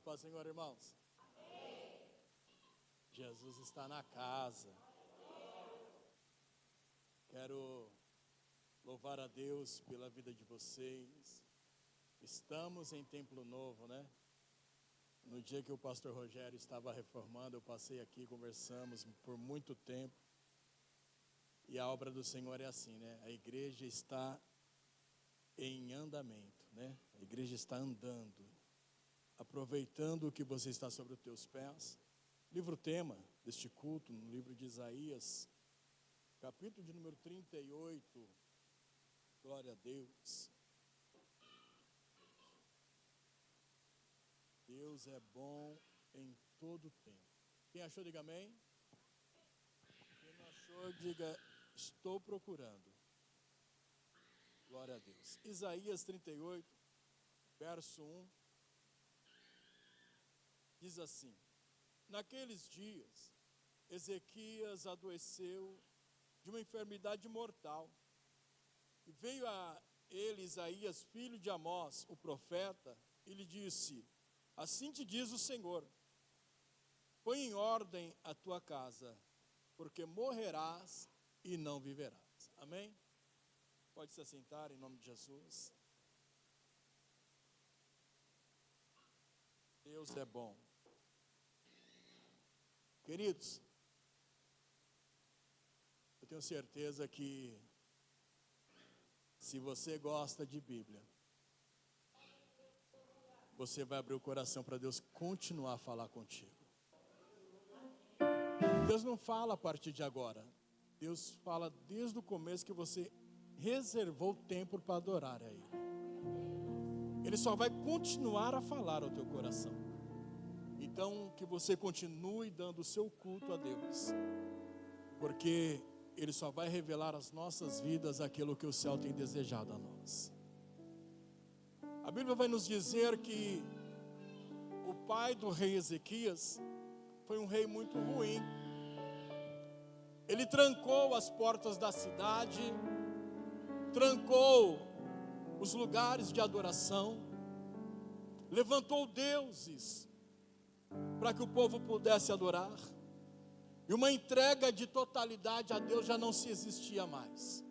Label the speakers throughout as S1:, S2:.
S1: Paz, Senhor, irmãos. Amém. Jesus está na casa. Quero louvar a Deus pela vida de vocês. Estamos em templo novo, né? No dia que o pastor Rogério estava reformando, eu passei aqui, conversamos por muito tempo. E a obra do Senhor é assim, né? A igreja está em andamento, né? A igreja está andando, aproveitando o que você está sobre os teus pés. Livro tema deste culto, no livro de Isaías, capítulo de número 38. Glória a Deus. Deus é bom em todo o tempo. Quem achou, diga amém. Quem não achou, diga estou procurando. Glória a Deus. Isaías 38, verso 1. Diz assim: naqueles dias, Ezequias adoeceu de uma enfermidade mortal. E veio a ele Isaías, filho de Amós, o profeta, e lhe disse: assim te diz o Senhor, põe em ordem a tua casa, porque morrerás e não viverás. Amém? Pode se assentar em nome de Jesus. Deus é bom. Queridos, eu tenho certeza que se você gosta de Bíblia, você vai abrir o coração para Deus continuar a falar contigo. Deus não fala a partir de agora. Deus fala desde o começo que você reservou tempo para adorar a Ele. Ele só vai continuar a falar ao teu coração. Então, que você continue dando o seu culto a Deus, porque Ele só vai revelar às nossas vidas aquilo que o céu tem desejado a nós. A Bíblia vai nos dizer que o pai do rei Ezequias foi um rei muito ruim. Ele trancou as portas da cidade, trancou os lugares de adoração, levantou deuses para que o povo pudesse adorar, e uma entrega de totalidade a Deus já não se existia mais.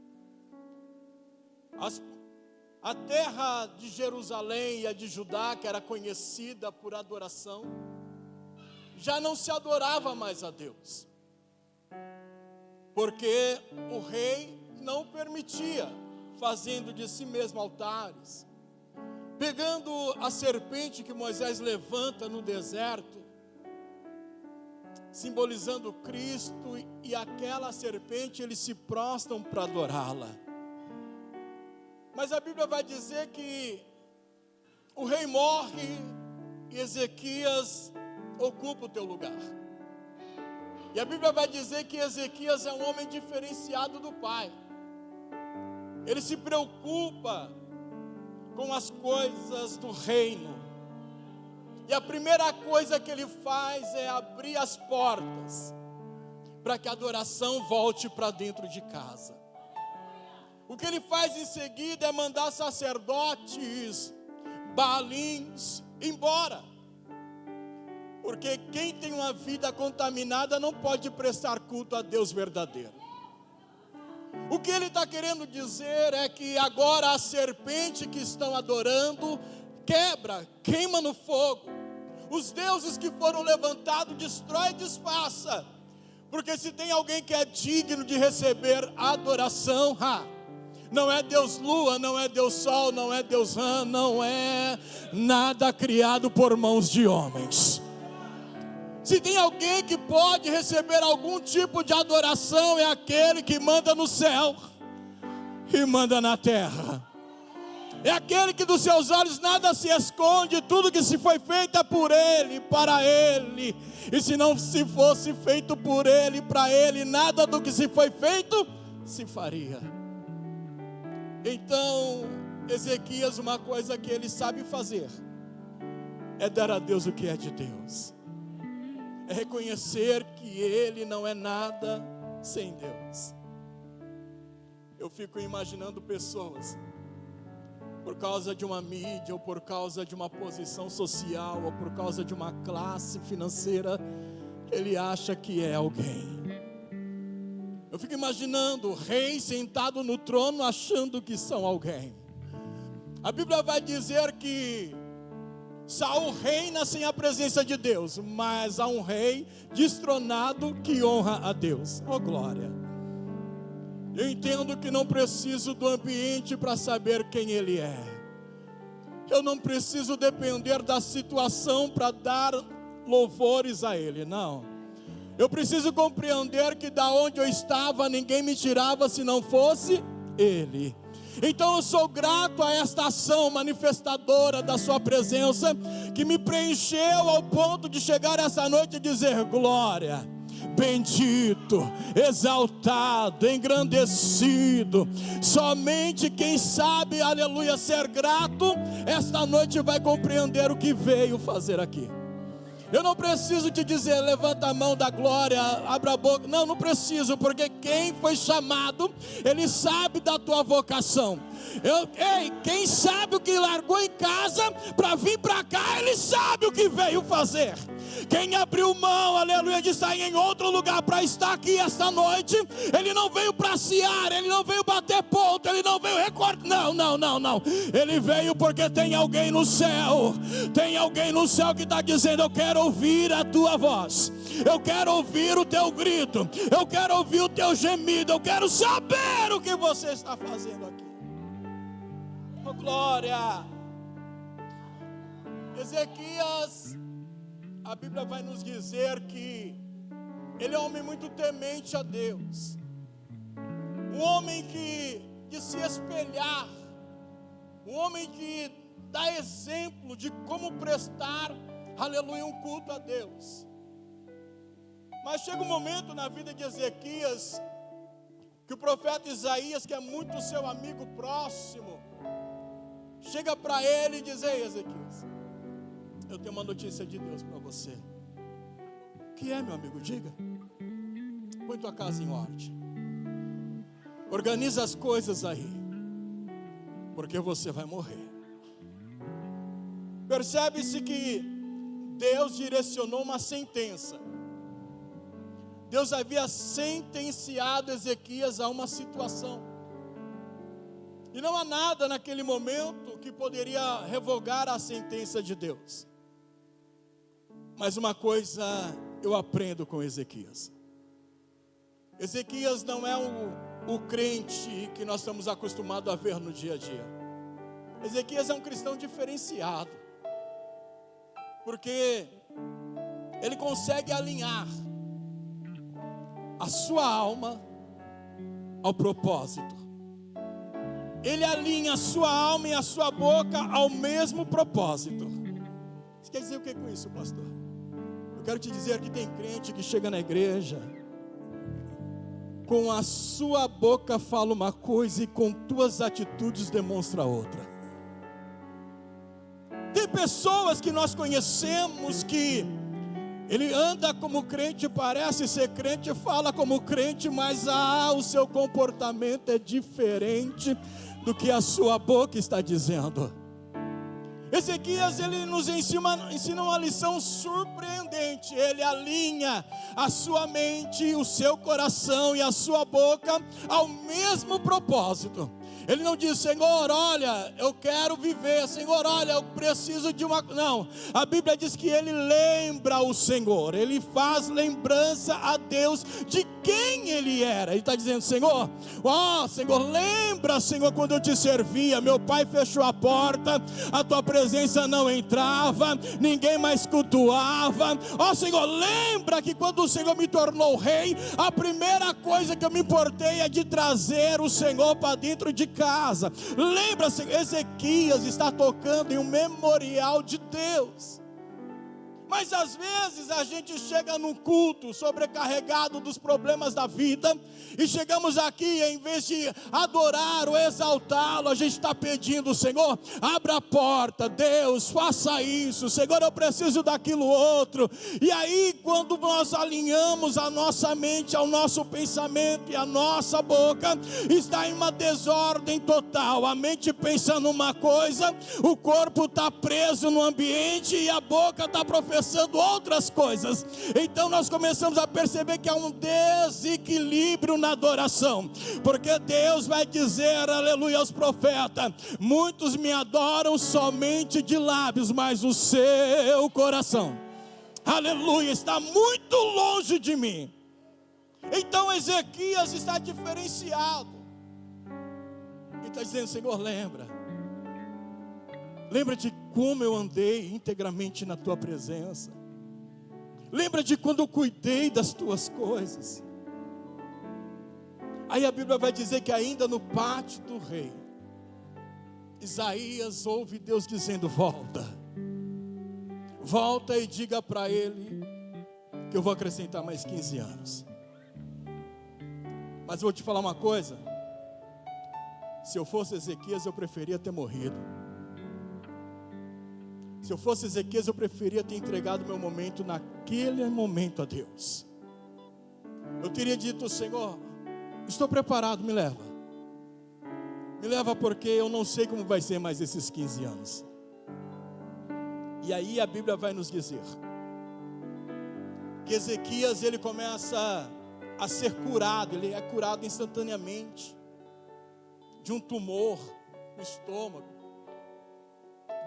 S1: A terra de Jerusalém e a de Judá, que era conhecida por adoração, já não se adorava mais a Deus, porque o rei não permitia, fazendo de si mesmo altares, pegando a serpente que Moisés levanta no deserto, simbolizando Cristo, e aquela serpente eles se prostram para adorá-la. Mas a Bíblia vai dizer que o rei morre e Ezequias ocupa o teu lugar. E a Bíblia vai dizer que Ezequias é um homem diferenciado do pai. Ele se preocupa com as coisas do reino. E a primeira coisa que ele faz é abrir as portas para que a adoração volte para dentro de casa. O que ele faz em seguida é mandar sacerdotes, baalins, embora. Porque quem tem uma vida contaminada não pode prestar culto a Deus verdadeiro. O que ele está querendo dizer é que agora a serpente que estão adorando quebra, queima no fogo. Os deuses que foram levantados destrói e desfaça. Porque se tem alguém que é digno de receber adoração, não é Deus lua, não é Deus sol, não é Deus rã, não é nada criado por mãos de homens. Se tem alguém que pode receber algum tipo de adoração, é aquele que manda no céu e manda na terra. É aquele que dos seus olhos nada se esconde, tudo que se foi feito é por Ele, para Ele. E se não se fosse feito por Ele, para Ele, nada do que se foi feito se faria. Então, Ezequias, uma coisa que ele sabe fazer é dar a Deus o que é de Deus. É reconhecer que Ele não é nada sem Deus. Eu fico imaginando pessoas por causa de uma mídia, ou por causa de uma posição social, ou por causa de uma classe financeira, ele acha que é alguém. Eu fico imaginando reis sentados no trono achando que são alguém. A Bíblia vai dizer que Saul reina sem a presença de Deus, mas há um rei destronado que honra a Deus. Oh glória! Eu entendo que não preciso do ambiente para saber quem Ele é. Eu não preciso depender da situação para dar louvores a Ele, não. Eu preciso compreender que da onde eu estava ninguém me tirava se não fosse Ele. Então eu sou grato a esta ação manifestadora da sua presença, que me preencheu ao ponto de chegar essa noite e dizer: glória, bendito, exaltado, engrandecido. Somente quem sabe, aleluia, ser grato, esta noite vai compreender o que veio fazer aqui. Eu não preciso te dizer, levanta a mão da glória, abra a boca. Não, não preciso, porque quem foi chamado, ele sabe da tua vocação. Quem sabe o que largou em casa para vir para cá, ele sabe o que veio fazer. Quem abriu mão, aleluia, de sair em outro lugar para estar aqui esta noite, ele não veio passear, ele não veio bater ponto, ele não veio recordar. Não. Ele veio porque tem alguém no céu. Tem alguém no céu que está dizendo: eu quero ouvir a tua voz, eu quero ouvir o teu grito, eu quero ouvir o teu gemido, eu quero saber o que você está fazendo aqui. Oh glória! Ezequias, a Bíblia vai nos dizer que ele é um homem muito temente a Deus, um homem de se espelhar, um homem que dá exemplo de como prestar, aleluia, um culto a Deus. Mas chega um momento na vida de Ezequias que o profeta Isaías, que é muito seu amigo próximo, chega para ele e diz: ei Ezequias, eu tenho uma notícia de Deus para você. O que é, meu amigo? Diga. Põe tua casa em ordem, organiza as coisas aí, porque você vai morrer. Percebe-se que Deus direcionou uma sentença. Deus havia sentenciado Ezequias a uma situação, e não há nada naquele momento que poderia revogar a sentença de Deus. Mas uma coisa eu aprendo com Ezequias: Ezequias não é o crente que nós estamos acostumados a ver no dia a dia. Ezequias é um cristão diferenciado, porque ele consegue alinhar a sua alma ao propósito. Ele alinha a sua alma e a sua boca ao mesmo propósito. Você quer dizer o que com isso, pastor? Eu quero te dizer que tem crente que chega na igreja, com a sua boca fala uma coisa e com tuas atitudes demonstra outra. Tem pessoas que nós conhecemos que ele anda como crente, parece ser crente, fala como crente, mas o seu comportamento é diferente do que a sua boca está dizendo. Ezequias, ele nos ensina uma lição surpreendente. Ele alinha a sua mente, o seu coração e a sua boca ao mesmo propósito. Ele não diz: Senhor, olha, eu quero viver. Senhor, olha, eu preciso de uma... Não, a Bíblia diz que ele lembra o Senhor. Ele faz lembrança a Deus de quem ele era. Ele está dizendo: Senhor, Senhor, lembra, Senhor, quando eu te servia, meu pai fechou a porta, a tua presença não entrava, ninguém mais cultuava. Senhor, lembra que quando o Senhor me tornou rei, a primeira coisa que eu me importei é de trazer o Senhor para dentro de casa. Lembra-se, Ezequias está tocando em um memorial de Deus. Mas às vezes a gente chega num culto sobrecarregado dos problemas da vida, e chegamos aqui, em vez de adorar ou exaltá-lo, a gente está pedindo: Senhor, abra a porta, Deus, faça isso, Senhor, eu preciso daquilo outro. E aí, quando nós alinhamos a nossa mente ao nosso pensamento, e a nossa boca está em uma desordem total, a mente pensa numa coisa, o corpo está preso no ambiente e a boca está profetizando outras coisas. Então nós começamos a perceber que há um desequilíbrio na adoração, porque Deus vai dizer, aleluia, aos profetas: muitos me adoram somente de lábios, mas o seu coração, aleluia, está muito longe de mim. Então Ezequias está diferenciado, e está dizendo: Senhor, lembra de como eu andei integramente na tua presença. Lembra de quando eu cuidei das tuas coisas. Aí a Bíblia vai dizer que ainda no pátio do rei, Isaías ouve Deus dizendo: volta e diga para ele que eu vou acrescentar mais 15 anos. Mas eu vou te falar uma coisa: se eu fosse Ezequias, eu preferia ter morrido. Se eu fosse Ezequias, eu preferia ter entregado meu momento naquele momento a Deus. Eu teria dito: Senhor, estou preparado, me leva. Me leva, porque eu não sei como vai ser mais esses 15 anos. E aí a Bíblia vai nos dizer que Ezequias, ele começa a ser curado, ele é curado instantaneamente de um tumor no estômago.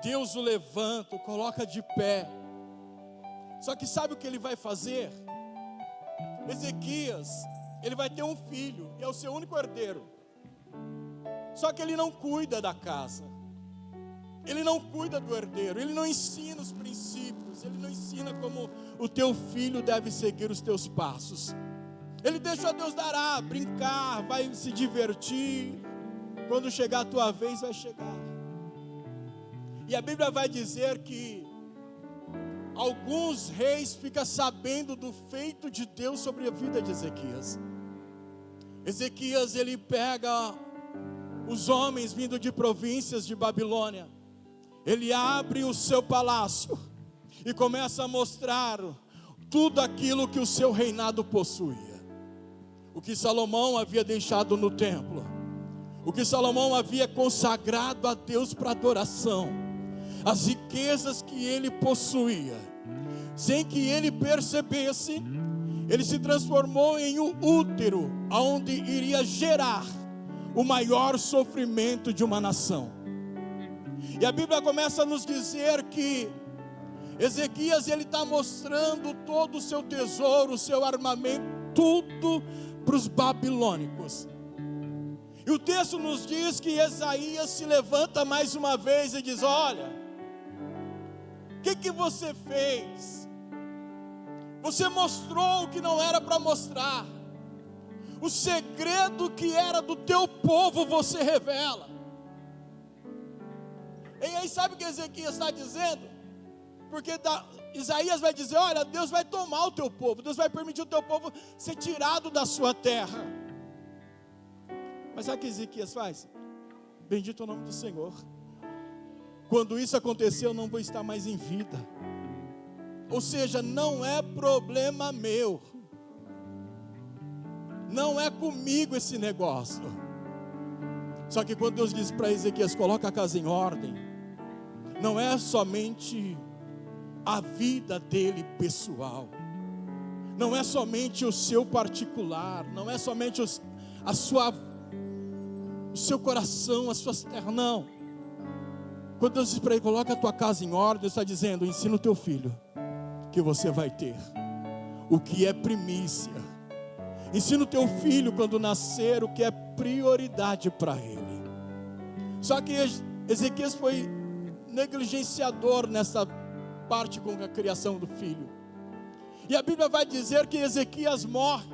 S1: Deus o levanta, o coloca de pé. Só que sabe o que ele vai fazer? Ezequias, ele vai ter um filho, e é o seu único herdeiro. Só que ele não cuida da casa, ele não cuida do herdeiro, ele não ensina os princípios, ele não ensina como o teu filho deve seguir os teus passos. Ele deixa Deus dará, brincar, vai se divertir. Quando chegar a tua vez, vai chegar. E a Bíblia vai dizer que alguns reis ficam sabendo do feito de Deus sobre a vida de Ezequias. Ezequias, ele pega os homens vindo de províncias de Babilônia, ele abre o seu palácio e começa a mostrar tudo aquilo que o seu reinado possuía. O que Salomão havia deixado no templo, o que Salomão havia consagrado a Deus para adoração, as riquezas que ele possuía, sem que ele percebesse, ele se transformou em um útero, onde iria gerar o maior sofrimento de uma nação. E a Bíblia começa a nos dizer que Ezequias, ele está mostrando todo o seu tesouro, o seu armamento, tudo para os babilônicos. E o texto nos diz que Isaías se levanta mais uma vez e diz: olha, o que você fez? Você mostrou o que não era para mostrar. O segredo que era do teu povo você revela. E aí sabe o que Ezequias está dizendo? Porque Isaías vai dizer: olha, Deus vai tomar o teu povo, Deus vai permitir o teu povo ser tirado da sua terra. Mas sabe o que Ezequias faz? Bendito é o nome do Senhor. Quando isso acontecer, eu não vou estar mais em vida. Ou seja, não é problema meu, não é comigo esse negócio. Só que quando Deus diz para Ezequias: coloca a casa em ordem, não é somente a vida dele pessoal, não é somente o seu particular, não é somente o seu coração, as suas terras, não. Quando Deus diz para ele: coloca a tua casa em ordem, Deus está dizendo: ensina o teu filho que você vai ter o que é primícia. Ensina o teu filho quando nascer o que é prioridade para ele. Só que Ezequias foi negligenciador nessa parte com a criação do filho. E a Bíblia vai dizer que Ezequias morre,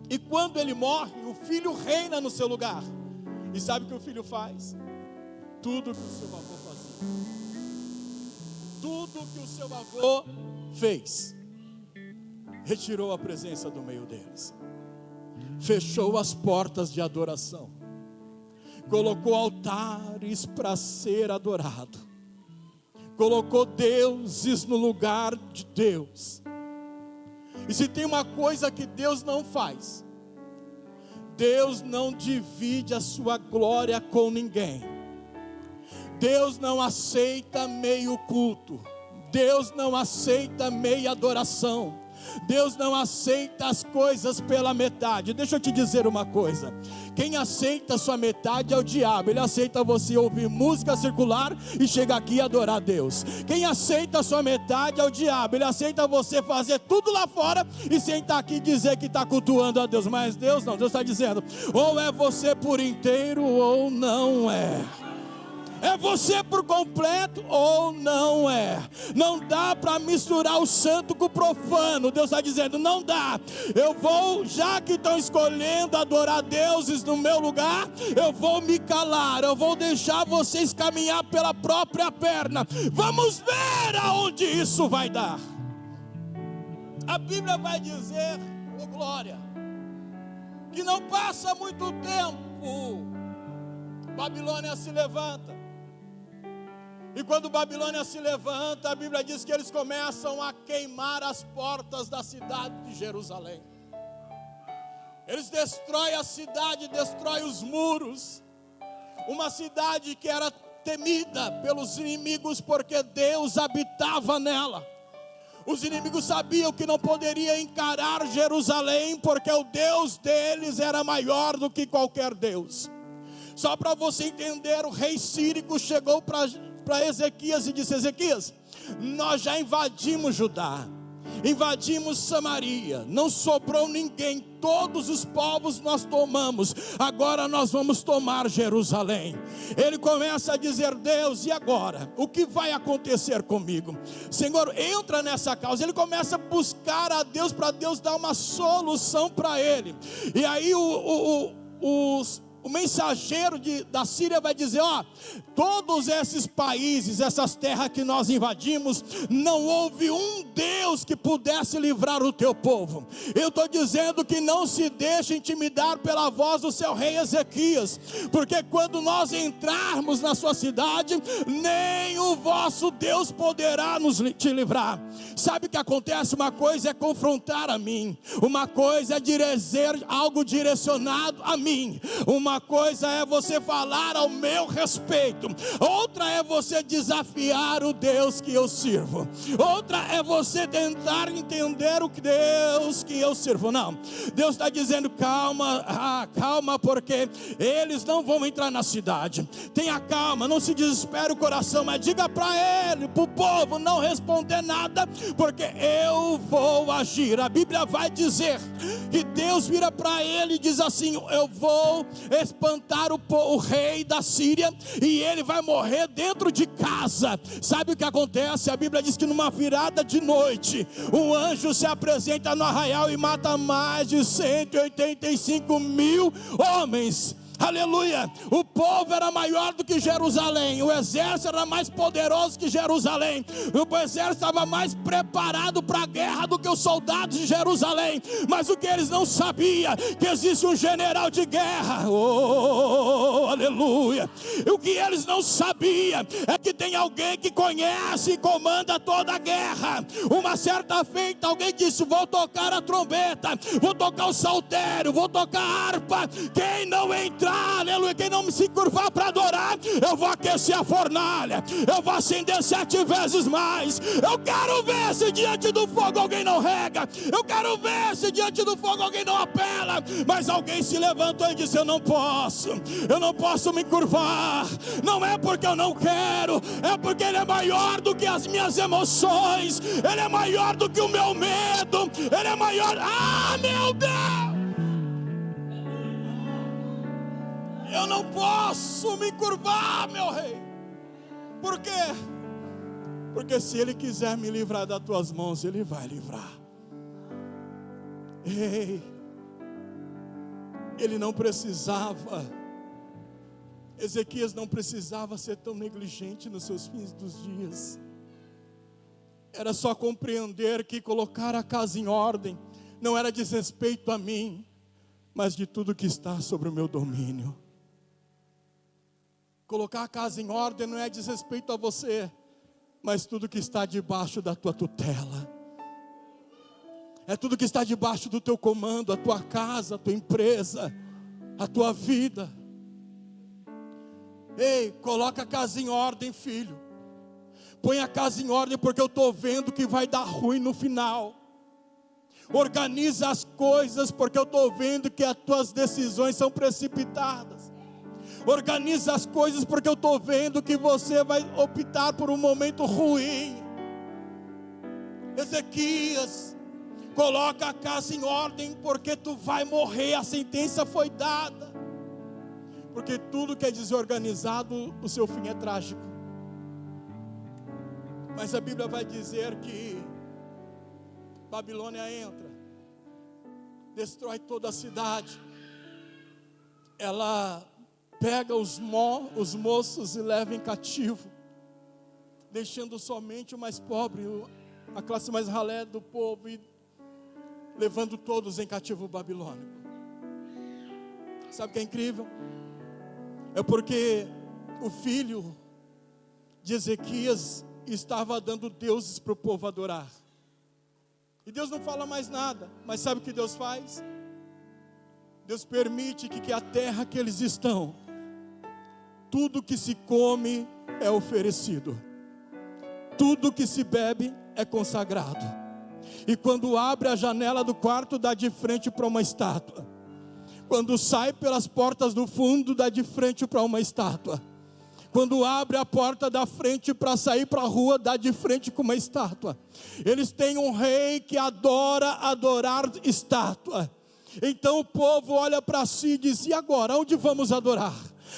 S1: e quando ele morre, o filho reina no seu lugar. E sabe o que o filho faz? Tudo que o seu avô fazia. tudo que o seu avô fez. Retirou a presença do meio deles, fechou as portas de adoração, colocou altares para ser adorado, colocou deuses no lugar de Deus. E se tem uma coisa que Deus não faz, Deus não divide a sua glória com ninguém. Deus não aceita meio culto, Deus não aceita meia adoração, Deus não aceita as coisas pela metade. Deixa eu te dizer uma coisa: quem aceita a sua metade é o diabo. Ele aceita você ouvir música circular e chegar aqui e adorar a Deus. Quem aceita a sua metade é o diabo. Ele aceita você fazer tudo lá fora e sentar aqui e dizer que está cultuando a Deus. Mas Deus não, Deus está dizendo: ou é você por inteiro ou não é. É você por completo ou não é. Não dá para misturar o santo com o profano. Deus está dizendo: não dá. Eu vou, já que estão escolhendo adorar deuses no meu lugar, eu vou me calar. Eu vou deixar vocês caminhar pela própria perna. Vamos ver aonde isso vai dar. A Bíblia vai dizer, oh glória, que não passa muito tempo, Babilônia se levanta. E quando Babilônia se levanta, a Bíblia diz que eles começam a queimar as portas da cidade de Jerusalém. Eles destroem a cidade, destroem os muros. Uma cidade que era temida pelos inimigos, porque Deus habitava nela. Os inimigos sabiam que não poderia encarar Jerusalém, porque o Deus deles era maior do que qualquer Deus. Só para você entender, o rei Sírico chegou para Ezequias e disse: Ezequias, nós já invadimos Judá, invadimos Samaria, não sobrou ninguém, todos os povos nós tomamos, agora nós vamos tomar Jerusalém. Ele começa a dizer: Deus, e agora? O que vai acontecer comigo? Senhor, entra nessa causa. Ele começa a buscar a Deus, para Deus dar uma solução para ele. E aí o mensageiro da Síria vai dizer: ó, todos esses países, essas terras que nós invadimos, não houve um Deus que pudesse livrar o teu povo. Eu estou dizendo que não se deixe intimidar pela voz do seu rei Ezequias, porque quando nós entrarmos na sua cidade, nem o vosso Deus poderá te livrar. Sabe o que acontece? Uma coisa é confrontar a mim, uma coisa é dizer algo direcionado a mim, uma coisa é você falar ao meu respeito, outra é você desafiar o Deus que eu sirvo, outra é você tentar entender o Deus que eu sirvo. Não, Deus está dizendo: calma, calma, porque eles não vão entrar na cidade. Tenha calma, não se desespere o coração, mas diga para ele, para o povo, não responder nada, porque eu vou agir. A Bíblia vai dizer que Deus vira para ele e diz assim: eu vou espantar o rei da Síria, e ele vai morrer dentro de casa. Sabe o que acontece? A Bíblia diz que numa virada de noite, um anjo se apresenta no arraial e mata mais de 185 mil homens. Aleluia, o povo era maior do que Jerusalém, o exército era mais poderoso que Jerusalém, o exército estava mais preparado para a guerra do que os soldados de Jerusalém. Mas o que eles não sabiam, que existe um general de guerra, aleluia. E o que eles não sabiam é que tem alguém que conhece e comanda toda a guerra. Uma certa feita alguém disse: vou tocar a trombeta, vou tocar o saltério, vou tocar a harpa. Quem não entrar, aleluia, quem não se curvar para adorar, eu vou aquecer a fornalha, eu vou acender 7 vezes mais. Eu quero ver se diante do fogo alguém não rega, eu quero ver se diante do fogo alguém não apela. Mas alguém se levantou e disse: eu não posso me curvar. Não é porque eu não quero, é porque ele é maior do que as minhas emoções, ele é maior do que o meu medo, ele é maior. Meu Deus, eu não posso me curvar, meu rei. Por quê? Porque se ele quiser me livrar das tuas mãos, ele vai livrar. Ei, ele não precisava, Ezequias não precisava ser tão negligente nos seus fins dos dias. era só compreender que colocar a casa em ordem não era desrespeito a mim, mas de tudo que está sobre o meu domínio. Colocar a casa em ordem não é desrespeito a você, mas tudo que está debaixo da tua tutela. É tudo que está debaixo do teu comando, a tua casa, a tua empresa, a tua vida. Ei, coloca a casa em ordem, filho. Põe a casa em ordem, porque eu estou vendo que vai dar ruim no final. Organiza as coisas, porque eu estou vendo que as tuas decisões são precipitadas. Organiza as coisas, porque eu estou vendo que você vai optar por um momento ruim. Ezequias, coloca a casa em ordem, porque tu vai morrer, a sentença foi dada. Porque tudo que é desorganizado, o seu fim é trágico. Mas a Bíblia vai dizer que Babilônia entra, destrói toda a cidade. Ela pega os moços e leva em cativo, deixando somente o mais pobre, a classe mais ralé do povo, e levando todos em cativo babilônico. Sabe o que é incrível? É porque o filho de Ezequias estava dando deuses para o povo adorar. E Deus não fala mais nada. Mas sabe o que Deus faz? Deus permite que a terra que eles estão, tudo que se come é oferecido, tudo que se bebe é consagrado. E quando abre a janela do quarto, dá de frente para uma estátua. Quando sai pelas portas do fundo, dá de frente para uma estátua. Quando abre a porta da frente para sair para a rua, dá de frente com uma estátua. Eles têm um rei que adora adorar estátua. Então o povo olha para si e diz: e agora, onde vamos adorar?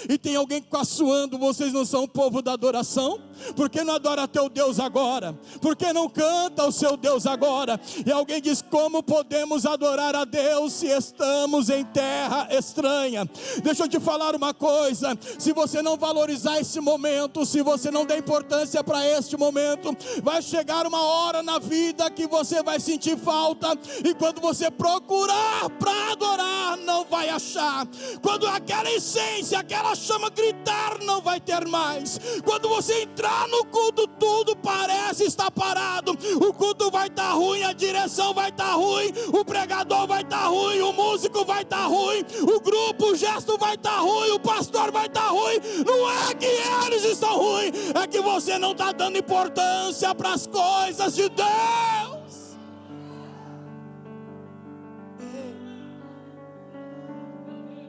S1: E tem alguém caçoando: vocês não são o povo da adoração? Por que não adora teu Deus agora? Por que não canta o seu Deus agora? E alguém diz: como podemos adorar a Deus se estamos em terra estranha? Deixa eu te falar uma coisa: se você não valorizar esse momento, se você não der importância para este momento, vai chegar uma hora na vida que você vai sentir falta, e quando você procurar para adorar, não vai achar. Quando aquela essência, aquela chama gritar, não vai ter mais. Quando você entrar no culto, tudo parece estar parado. O culto vai estar ruim, a direção vai estar ruim, o pregador vai estar ruim, o músico vai estar ruim, o grupo, o gesto vai estar ruim, o pastor vai estar ruim. Não é que eles estão ruins, é que você não está dando importância para as coisas de Deus.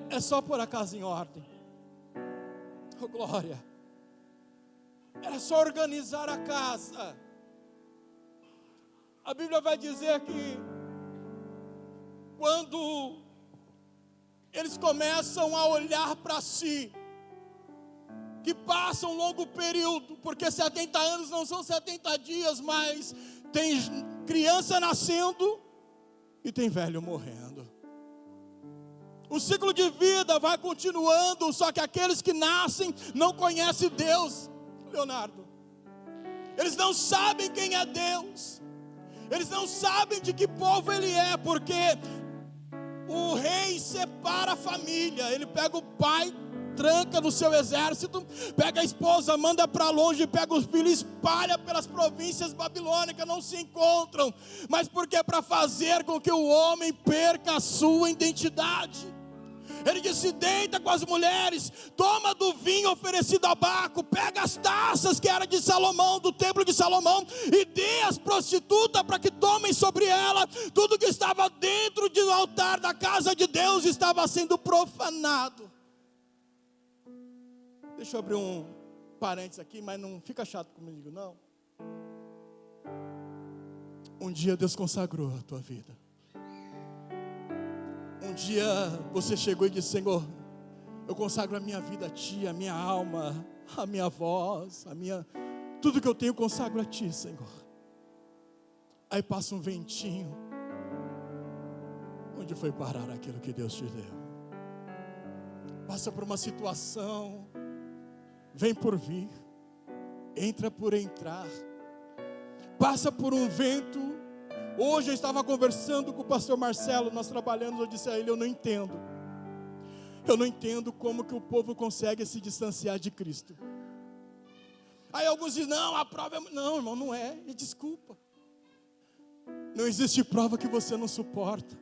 S1: É só pôr a casa em ordem. Oh, glória. Era só organizar a casa. A Bíblia vai dizer que quando eles começam a olhar para si, que passa um longo período, porque 70 anos não são 70 dias, mas tem criança nascendo e tem velho morrendo. O ciclo de vida vai continuando, só que aqueles que nascem não conhecem Deus, Leonardo. Eles não sabem quem é Deus. Eles não sabem de que povo ele é, porque o rei separa a família. Ele pega o pai, tranca no seu exército, pega a esposa, manda para longe, pega os filhos, espalha pelas províncias babilônicas, não se encontram. Mas porque é para fazer com que o homem perca a sua identidade. Ele disse: deita com as mulheres, toma do vinho oferecido a Baco, pega as taças que era de Salomão, do templo de Salomão, e dê às prostitutas para que tomem sobre ela. Tudo que estava dentro do altar da casa de Deus estava sendo profanado. Deixa eu abrir um parênteses aqui, mas não fica chato comigo não. Um dia Deus consagrou a tua vida. Um dia você chegou e disse: Senhor, eu consagro a minha vida a Ti, a minha alma, a minha voz, tudo que eu tenho eu consagro a Ti, Senhor. Aí passa um ventinho. Onde foi parar aquilo que Deus te deu? Passa por uma situação, vem por vir, entra por entrar. passa por um vento. Hoje eu estava conversando com o pastor Marcelo, nós trabalhamos, eu disse a ele, eu não entendo como que o povo consegue se distanciar de Cristo. Aí alguns dizem, não, a prova é... Não, irmão, não é, e desculpa. Não existe prova que você não suporta.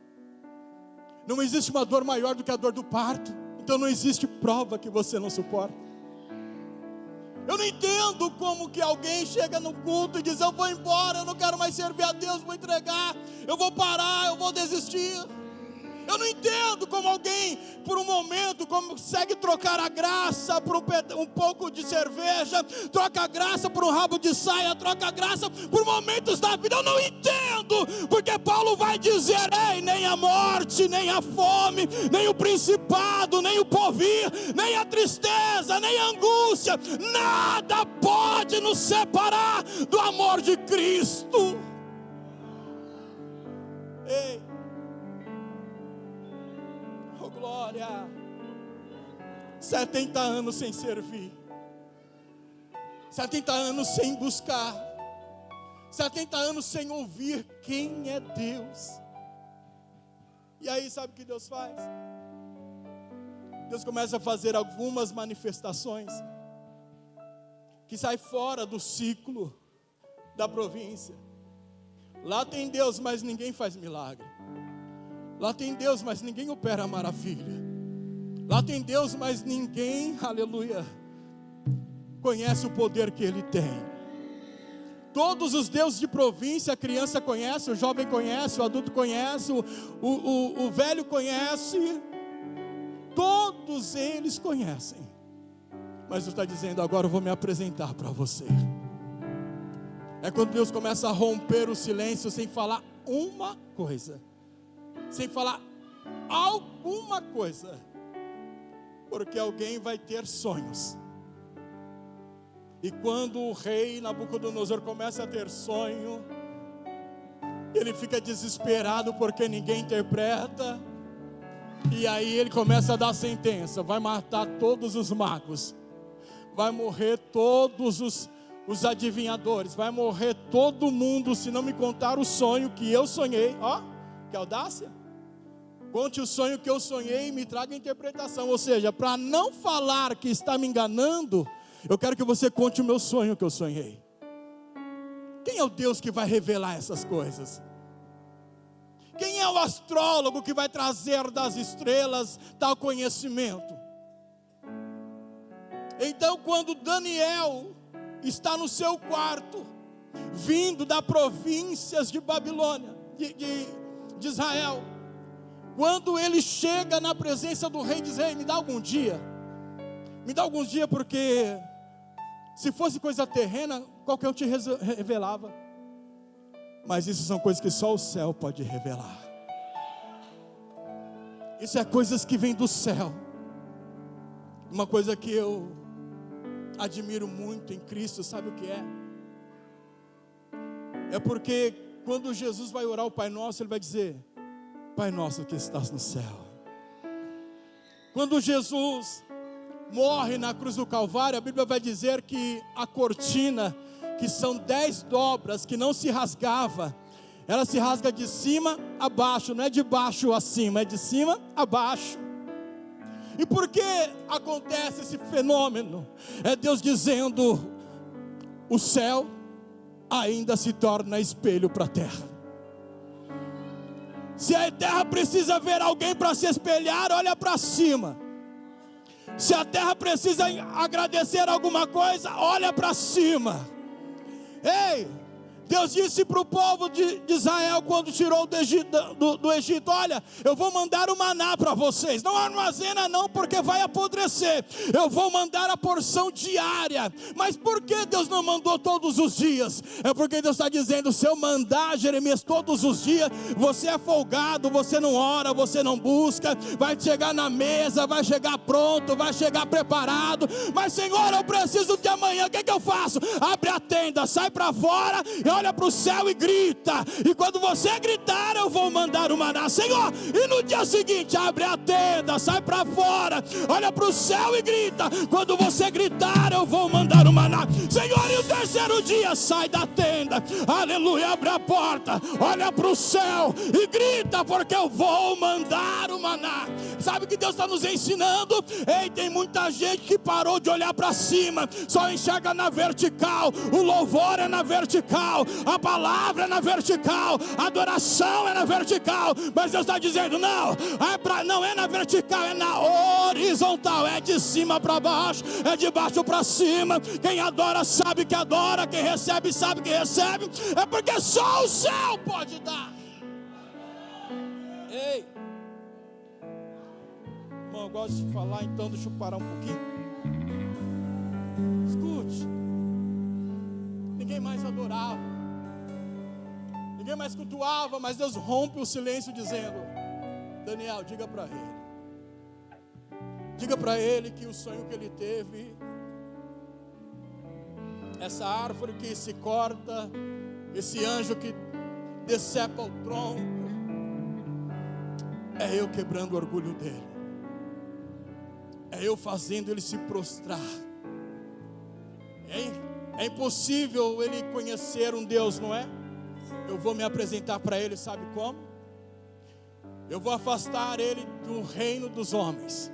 S1: Não existe uma dor maior do que a dor do parto. Então não existe prova que você não suporta. Eu não entendo como que alguém chega no culto e diz, eu vou embora, eu não quero mais servir a Deus, vou entregar, eu vou parar, eu vou desistir. Eu não entendo como alguém, por um momento, consegue trocar a graça por um pouco de cerveja, troca a graça por um rabo de saia, troca a graça por momentos da vida. Eu não entendo, porque Paulo vai dizer, ei, nem a morte, nem a fome, nem o principado, nem o porvir, nem a tristeza, nem a angústia, nada pode nos separar do amor de Cristo. Ei, glória, 70 anos sem servir, 70 anos sem buscar, 70 anos sem ouvir quem é Deus. E aí sabe o que Deus faz? Deus começa a fazer algumas manifestações que saem fora do ciclo da província. Lá tem Deus, mas ninguém faz milagre. Lá tem Deus, mas ninguém opera maravilha. Lá tem Deus, mas ninguém, aleluia, conhece o poder que Ele tem. Todos os deuses de província, a criança conhece, o jovem conhece, o adulto conhece, o velho conhece. Todos eles conhecem. Mas Deus está dizendo, agora eu vou me apresentar para você. É quando Deus começa a romper o silêncio sem falar uma coisa. Sem falar alguma coisa, porque alguém vai ter sonhos. E quando o rei Nabucodonosor começa a ter sonho, ele fica desesperado porque ninguém interpreta, e aí ele começa a dar sentença, vai matar todos os magos, vai morrer todos os adivinhadores, vai morrer todo mundo se não me contar o sonho que eu sonhei. Ó, que audácia! Conte o sonho que eu sonhei e me traga a interpretação. Ou seja, para não falar que está me enganando, eu quero que você conte o meu sonho que eu sonhei. Quem é o Deus que vai revelar essas coisas? Quem é o astrólogo que vai trazer das estrelas tal conhecimento? Então, quando Daniel está no seu quarto, vindo das províncias de Babilônia, de Israel, quando ele chega na presença do rei, diz, rei, me dá alguns dias, porque se fosse coisa terrena, qualquer um te revelava. Mas isso são coisas que só o céu pode revelar. Isso é coisas que vêm do céu. Uma coisa que eu admiro muito em Cristo, sabe o que é? É porque quando Jesus vai orar o Pai Nosso, Ele vai dizer, Pai nosso que estás no céu. Quando Jesus morre na cruz do Calvário, a Bíblia vai dizer que a cortina, que são 10 dobras, que não se rasgava, ela se rasga de cima a baixo, não é de baixo a cima, é de cima a baixo. E por que acontece esse fenômeno? É Deus dizendo, o céu ainda se torna espelho para a terra. Se a terra precisa ver alguém para se espelhar, olha para cima. Se a terra precisa agradecer alguma coisa, olha para cima. Ei, Deus disse para o povo de Israel, quando tirou do Egito, olha, eu vou mandar o maná para vocês, não armazena não, porque vai apodrecer, eu vou mandar a porção diária. Mas por que Deus não mandou todos os dias? É porque Deus está dizendo, se eu mandar, Jeremias, todos os dias, você é folgado, você não ora, você não busca, vai chegar na mesa, vai chegar pronto, vai chegar preparado, mas Senhor, eu preciso de amanhã, o que eu faço? Abre a tenda, sai para fora, e olha olha para o céu e grita. E quando você gritar, eu vou mandar o maná, Senhor. E no dia seguinte, abre a tenda, sai para fora, olha para o céu e grita. Quando você gritar, eu vou mandar o maná, Senhor. E o terceiro dia, sai da tenda, aleluia, abre a porta, olha para o céu e grita, porque eu vou mandar o maná. Sabe o que Deus está nos ensinando? Ei, tem muita gente que parou de olhar para cima, só enxerga na vertical. O louvor é na vertical, a palavra é na vertical, a adoração é na vertical. Mas Deus está dizendo, não, não é na vertical, é na horizontal. É de cima para baixo, é de baixo para cima. Quem adora sabe que adora, quem recebe sabe que recebe. É porque só o céu pode dar. Ei, irmão, eu gosto de falar, então deixa eu parar um pouquinho. Escute, ninguém mais adorava, ninguém mais cultuava, mas Deus rompe o silêncio dizendo, Daniel, diga para ele que o sonho que ele teve, essa árvore que se corta, esse anjo que decepa o tronco, é eu quebrando o orgulho dele, é eu fazendo ele se prostrar. É impossível ele conhecer um Deus, não é? Eu vou me apresentar para ele, sabe como? Eu vou afastar ele do reino dos homens.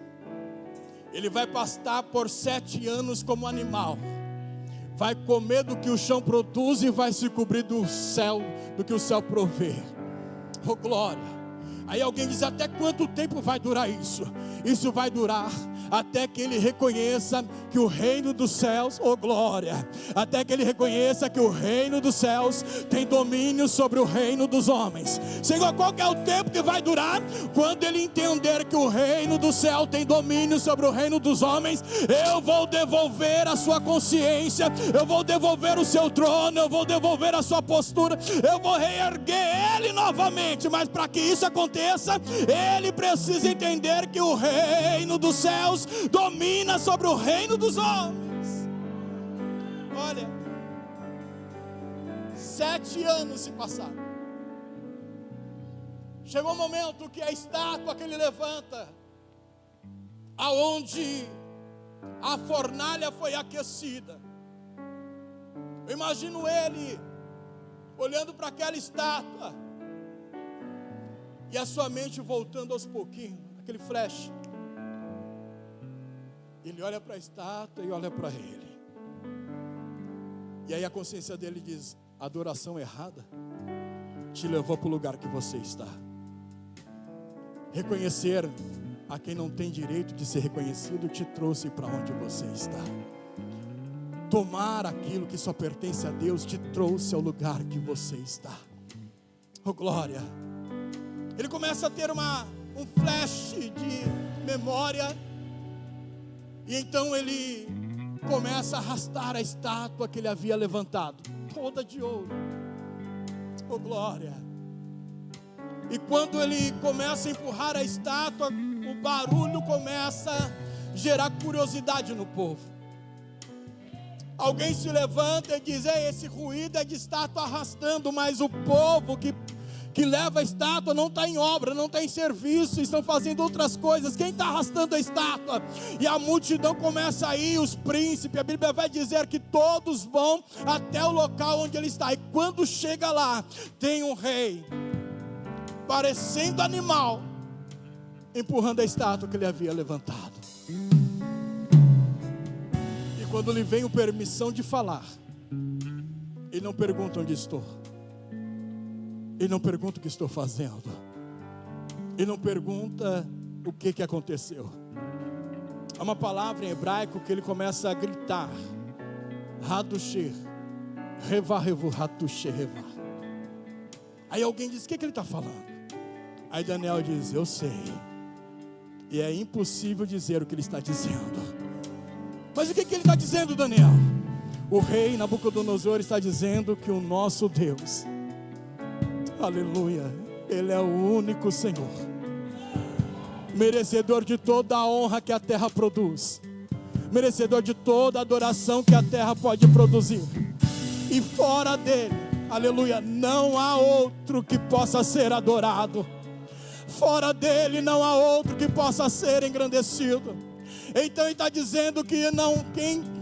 S1: Ele vai pastar por 7 anos como animal, vai comer do que o chão produz e vai se cobrir do céu, do que o céu provê. Oh glória! Aí alguém diz, até quanto tempo vai durar isso? Isso vai durar até que ele reconheça que o reino dos céus, oh glória, até que ele reconheça que o reino dos céus tem domínio sobre o reino dos homens. Senhor, qual que é o tempo que vai durar? Quando ele entender que o reino do céu tem domínio sobre o reino dos homens, eu vou devolver a sua consciência, eu vou devolver o seu trono, eu vou devolver a sua postura, eu vou reerguer ele novamente. Mas para que isso aconteça, ele precisa entender que o reino dos céus domina sobre o reino dos homens. Olha, 7 anos se passaram. Chegou o momento que a estátua que ele levanta, aonde a fornalha foi aquecida, eu imagino ele olhando para aquela estátua e a sua mente voltando aos pouquinhos, aquele flash. Ele olha para a estátua e olha para ele. E aí a consciência dele diz, a adoração errada te levou para o lugar que você está. Reconhecer a quem não tem direito de ser reconhecido te trouxe para onde você está. Tomar aquilo que só pertence a Deus te trouxe ao lugar que você está. Oh glória! Ele começa a ter um flash de memória. E então ele começa a arrastar a estátua que ele havia levantado, toda de ouro. Oh glória! E quando ele começa a empurrar a estátua, o barulho começa a gerar curiosidade no povo. Alguém se levanta e diz, esse ruído é de estátua arrastando, mas o povo que leva a estátua não está em obra, não está em serviço, estão fazendo outras coisas. Quem está arrastando a estátua? E a multidão começa a ir, os príncipes, a Bíblia vai dizer que todos vão até o local onde ele está. E quando chega lá, tem um rei, parecendo animal, empurrando a estátua que ele havia levantado. E quando lhe vem a permissão de falar, ele não pergunta onde estou, ele não pergunta o que estou fazendo, ele não pergunta o que aconteceu. Há uma palavra em hebraico que ele começa a gritar, Hadusher, Reva Revu Hadusher Reva. Aí alguém diz, o que ele está falando? Aí Daniel diz, eu sei, e é impossível dizer o que ele está dizendo. Mas o que ele está dizendo, Daniel? O rei Nabucodonosor está dizendo que o nosso Deus, aleluia, Ele é o único Senhor, merecedor de toda a honra que a terra produz, merecedor de toda a adoração que a terra pode produzir. E fora dele aleluia, não há outro que possa ser adorado. Fora dele não há outro que possa ser engrandecido. Então ele está dizendo que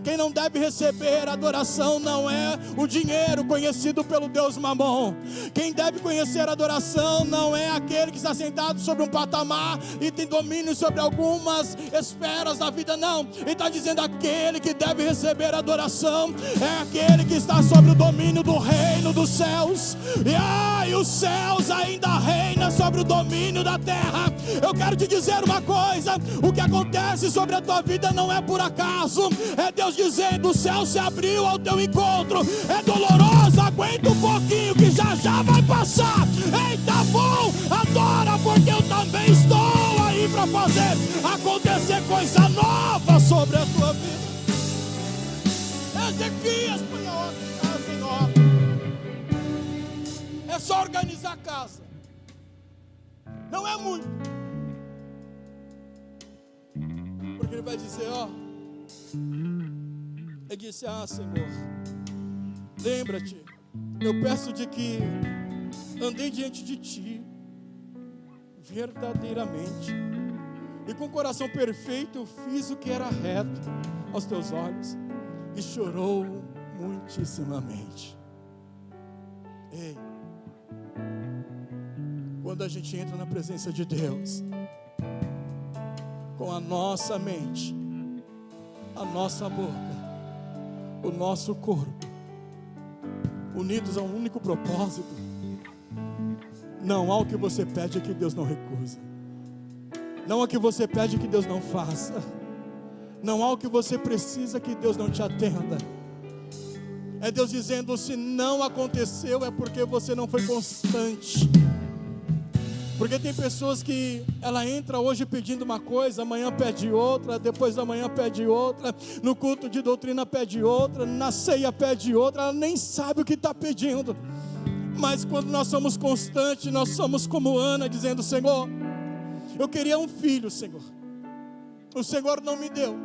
S1: quem não deve receber adoração não é o dinheiro conhecido pelo Deus Mamon. Quem deve conhecer adoração não é aquele que está sentado sobre um patamar e tem domínio sobre algumas esferas da vida, não. Ele está dizendo aquele que deve receber adoração é aquele que está sobre o domínio do reino dos céus. E os céus ainda reinam sobre o domínio da terra. Eu quero te dizer uma coisa: o que acontece sobre a tua vida não é por acaso. É Deus dizendo: o céu se abriu ao teu encontro. É doloroso, aguenta um pouquinho que já já vai passar. Eita, bom, adora, porque eu também estou aí para fazer acontecer coisa nova sobre a tua vida. Ezequias, põe a casa em ordem. É só organizar a casa. Não é muito. Porque ele vai dizer, ele disse: Senhor, lembra-te, eu peço de que andei diante de ti verdadeiramente, e com o coração perfeito eu fiz o que era reto aos teus olhos, e chorou muitíssimamente. Ei, quando a gente entra na presença de Deus, com a nossa mente, a nossa boca, o nosso corpo, unidos a um único propósito, não há o que você pede que Deus não recusa, não há o que você pede que Deus não faça, não há o que você precisa que Deus não te atenda. É Deus dizendo: se não aconteceu é porque você não foi constante. Porque tem pessoas que ela entra hoje pedindo uma coisa, amanhã pede outra, depois da manhã pede outra, no culto de doutrina pede outra, na ceia pede outra, ela nem sabe o que está pedindo. Mas quando nós somos constantes, nós somos como Ana, dizendo: Senhor, eu queria um filho, Senhor, o Senhor não me deu,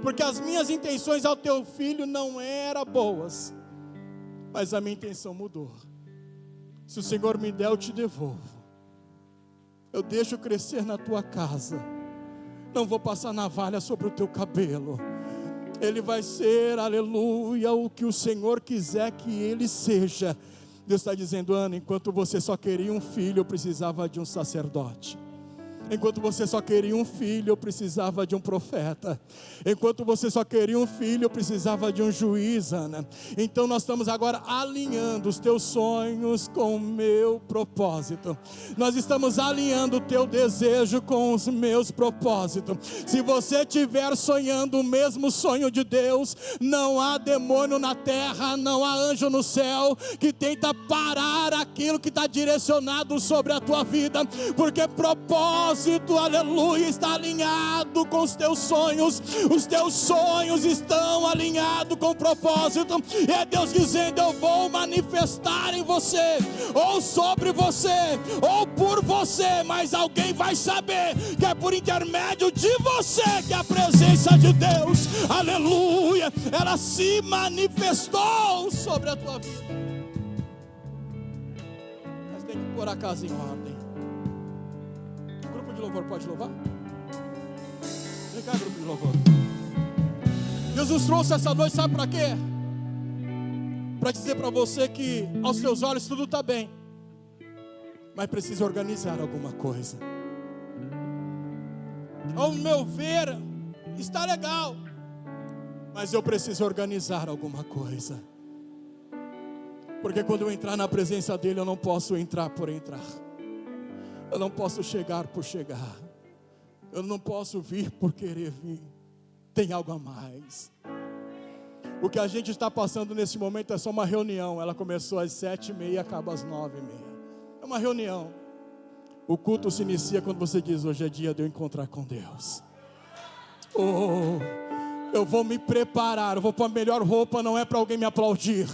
S1: porque as minhas intenções ao teu filho não eram boas, mas a minha intenção mudou. Se o Senhor me der, eu te devolvo. Eu deixo crescer na tua casa, não vou passar navalha sobre o teu cabelo. Ele vai ser, aleluia, o que o Senhor quiser que ele seja. Deus está dizendo: Ana, enquanto você só queria um filho, eu precisava de um sacerdote. Enquanto você só queria um filho, eu precisava de um profeta. Enquanto você só queria um filho, eu precisava de um juiz, Ana. Então nós estamos agora alinhando os teus sonhos com o meu propósito. Nós estamos alinhando o teu desejo com os meus propósitos. Se você estiver sonhando o mesmo sonho de Deus, não há demônio na terra, não há anjo no céu que tenta parar aquilo que está direcionado sobre a tua vida, porque propósito, aleluia, está alinhado com os teus sonhos estão alinhados com o propósito, e é Deus dizendo: eu vou manifestar em você, ou sobre você, ou por você, mas alguém vai saber que é por intermédio de você que a presença de Deus, aleluia, ela se manifestou sobre a tua vida. Mas tem que pôr a casa em ordem. Louvor, pode louvar? Vem cá, grupo de louvor. Deus nos trouxe essa noite, sabe para quê? Para dizer para você que aos seus olhos tudo está bem, mas precisa organizar alguma coisa. Ao meu ver, está legal, mas eu preciso organizar alguma coisa. Porque quando eu entrar na presença dele, eu não posso entrar por entrar. Eu não posso chegar por chegar. Eu não posso vir por querer vir. Tem algo a mais. O que a gente está passando nesse momento é só uma reunião. Ela começou às 7h30 e acaba às 9h30. É uma reunião. O culto se inicia quando você diz: hoje é dia de eu encontrar com Deus. Eu vou me preparar. Eu vou pôr a melhor roupa. Não é para alguém me aplaudir.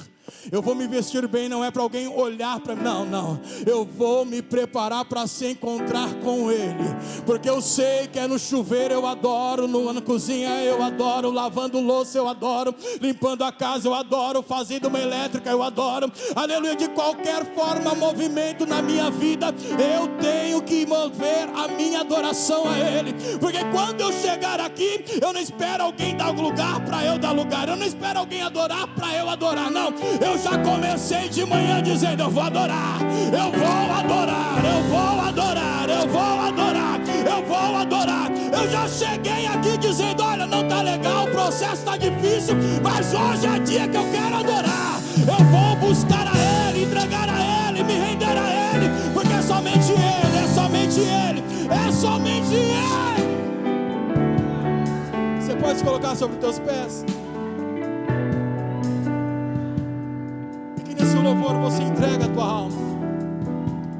S1: Eu vou me vestir bem, não é para alguém olhar para mim. Não. Eu vou me preparar para se encontrar com Ele. Porque eu sei que é no chuveiro, eu adoro. Na cozinha, eu adoro. Lavando louça, eu adoro. Limpando a casa, eu adoro. Fazendo uma elétrica, eu adoro. Aleluia. De qualquer forma, movimento na minha vida, eu tenho que mover a minha adoração a Ele. Porque quando eu chegar aqui, eu não espero alguém dar lugar para eu dar lugar. Eu não espero alguém adorar para eu adorar. Não, eu já comecei de manhã dizendo: eu vou adorar, eu vou adorar, eu vou adorar, eu vou adorar, eu vou adorar. Eu já cheguei aqui dizendo: olha, não está legal, o processo está difícil, mas hoje é dia que eu quero adorar. Eu vou buscar a Ele, entregar a Ele, me render a Ele, porque é somente Ele, é somente Ele, é somente Ele. Você pode se colocar sobre os teus pés? E que nesse louvor você entrega a tua alma,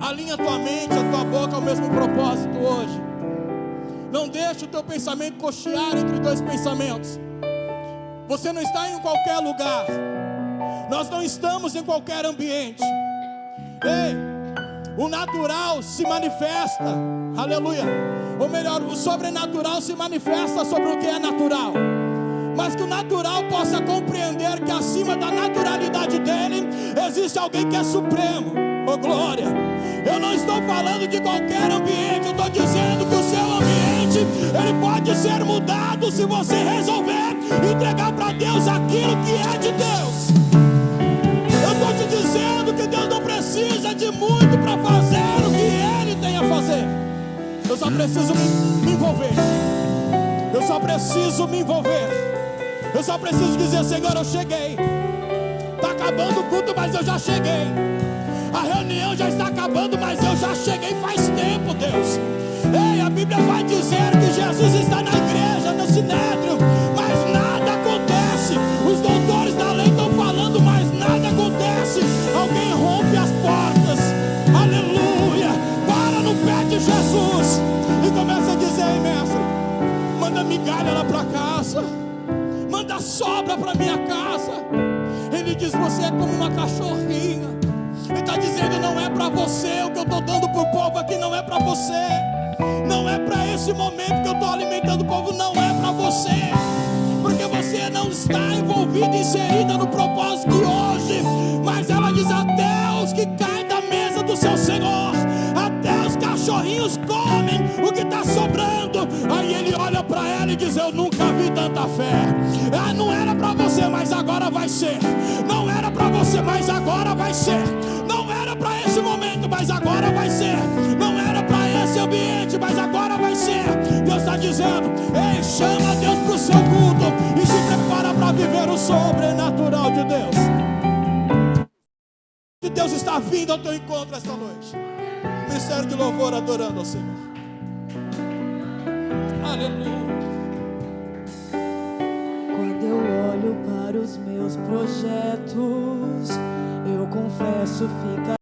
S1: alinha a tua mente, a tua boca ao mesmo propósito hoje. Não deixe o teu pensamento cochear entre dois pensamentos. Você não está em qualquer lugar, nós não estamos em qualquer ambiente. Ei, o natural se manifesta, aleluia, ou melhor, o sobrenatural se manifesta sobre o que é natural, mas que o natural possa compreender que acima da naturalidade dele existe alguém que é supremo. Oh glória, eu não estou falando de qualquer ambiente, eu estou dizendo que o seu ambiente, ele pode ser mudado se você resolver entregar para Deus aquilo que é de Deus. Eu estou te dizendo que Deus não precisa de muito para fazer o que Ele tem a fazer. Eu só preciso me envolver. Eu só preciso me envolver. Eu só preciso dizer: Senhor, eu cheguei. Está acabando o culto, mas eu já cheguei. A reunião já está acabando, mas eu já cheguei faz tempo, Deus. Ei, a Bíblia vai dizer que Jesus está na igreja, no sinédrio, mas nada acontece. Os doutores da lei estão falando, mas nada acontece. Alguém rompe as portas, aleluia, para no pé de Jesus e começa a dizer: ei, mestre, manda migalha lá para casa, manda sobra para minha casa. Ele diz: você é como uma cachorrinha. Ele está dizendo: não é para você, o que eu estou dando para o povo aqui não é para você, não é para esse momento que eu estou alimentando o povo, não é para você, porque você não está envolvida, inserida no propósito de hoje. Mas ela diz: até os que caem da mesa do seu Senhor, até os cachorrinhos comem o que está sobrando. Aí ele olha para ela e diz: eu nunca vi tanta fé. Não era para você, mas agora vai ser. Não era para você, mas agora vai ser. Não era para esse momento, mas agora vai ser. Não era para esse ambiente, mas agora vai ser. Deus está dizendo: ei, chama Deus para o seu culto e se prepara para viver o sobrenatural de Deus. Que Deus está vindo ao teu encontro esta noite. Ministério de louvor adorando ao Senhor. Aleluia.
S2: Quando eu olho para os meus projetos, eu confesso, fica